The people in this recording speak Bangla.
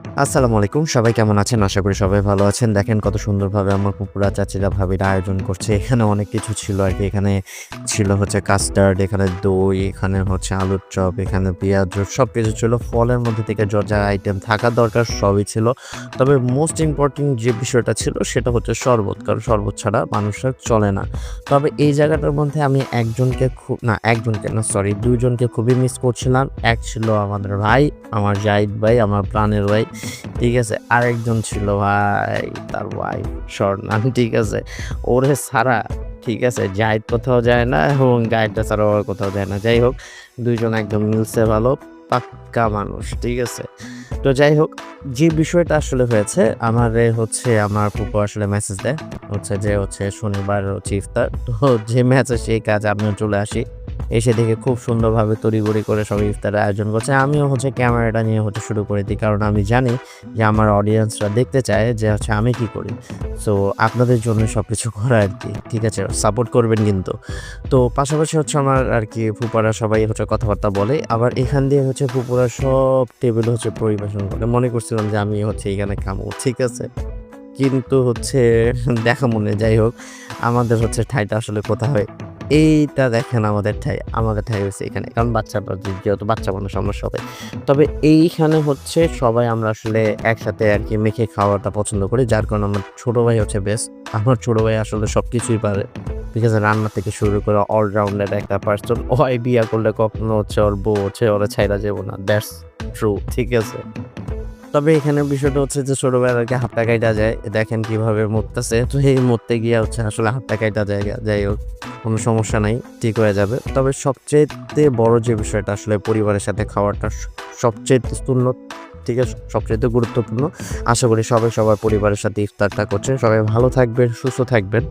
আসসালামু আলাইকুম। সবাই কেমন আছেন? আশা করি সবাই ভালো আছেন। দেখেন কত সুন্দরভাবে আমার ফুপুরা, চাচীরা, ভাবিরা আয়োজন করছে। এখানে অনেক কিছু ছিল আরকি। এখানে ছিল হচ্ছে কাস্টার্ড, এখানে দই, এখানে হচ্ছে আলুর চপ, এখানে পেঁয়াজ সবকিছু ছিল। ফলের মধ্যে থেকে যা আইটেম থাকা দরকার সবই ছিল। তবে মোস্ট ইম্পোর্টেন্ট যে বিষয়টা ছিল সেটা হচ্ছে শরবত। কারণ শরবত ছাড়া মানুষের চলে না। তবে এই জায়গাটার মধ্যে আমি একজনকে না সরি ২ জনকে খুবই মিস করছিলাম। এক ছিল আমাদের ভাই, আমার জাহিদ ভাই, আমার প্রাণের ভাই। ঠিক আছে? আরেকজন ছিল ভাই তার ওয়াইফ স্বর্ণা। ঠিক আছে? ওরে ছাড়া ঠিক আছে জাহিদ কোথাও যায় না এবং গায়েরটা ছাড়াও আর কোথাও যায় না। যাই হোক ২ জন একদম মিলছে ভালো, পাক্কা মানুষ। ঠিক আছে? তো যাই হোক যে বিষয়টা আসলে হয়েছে আমার ফুপু আসলে মেসেজ দেয় হচ্ছে শনিবার হচ্ছে ইফতার। তো যে ম্যাচে সেই কাজ আমিও চলে আসি। এসে দেখে খুব সুন্দরভাবে তড়িঘড়ি করে সবাই ইফতারের আয়োজন করছে। আমিও হচ্ছে ক্যামেরাটা নিয়ে শুরু করে দিই। কারণ আমি জানি যে আমার অডিয়েন্সরা দেখতে চায় যে হচ্ছে আমি কি করি। সো আপনাদের জন্য সবকিছু করা আরকি। ঠিক আছে? সাপোর্ট করবেন কিন্তু। তো পাশাপাশি হচ্ছে আমার আরকি ফুপারা সবাই হচ্ছে কথাবার্তা বলে। আবার এখান দিয়ে হচ্ছে ফুপুরা সব টেবিল হচ্ছে পরিবেশন করে। মনে করছিলাম যে আমি হচ্ছে এখানে খামু। ঠিক আছে? কিন্তু হচ্ছে দেখা মনে যাই হোক আমাদের হচ্ছে ঠাঁইটা আসলে কোথায় এইটা দেখেন আমাদের ঠাঁই হইছে এখানে। কারণ যেহেতু বাচ্চা মানুষ আমরা সবাই। তবে এইখানে হচ্ছে সবাই আমরা আসলে একসাথে আরকি মেখে খাওয়াটা পছন্দ করি। যার কারণে আমার ছোট ভাই হচ্ছে বেস্ট। আমার ছোট ভাই আসলে সবকিছুই পারে। ঠিক আছে? রান্না থেকে শুরু করে অলরাউন্ডার একটা পারসন। ওই বিয়া করলে কখনো হচ্ছে ওর বউ হচ্ছে ওরে ছাইড়া যাবো না। That's true. ঠিক আছে? তবে এখানে বিষয়টা হচ্ছে যে ছোটবেলায় আরকি হাতটা কাইটা যায়। দেখেন কিভাবে মরতেছে। তো এই মরতে গিয়ে হচ্ছে আসলে হাতটা কাইটা জায়গা। যাই হোক কোনো সমস্যা নাই। ঠিক হয়ে যাবে। তবে সবচাইতে বড় যে বিষয়টা আসলে পরিবারের সাথে খাওয়াটা সবচাইতে সুন্নত। ঠিক আছে? সবচাইতে গুরুত্বপূর্ণ। আশা করি সবাই সবার পরিবারের সাথে ইফতারটা করছেন। সবাই ভালো থাকবেন, সুস্থ থাকবেন।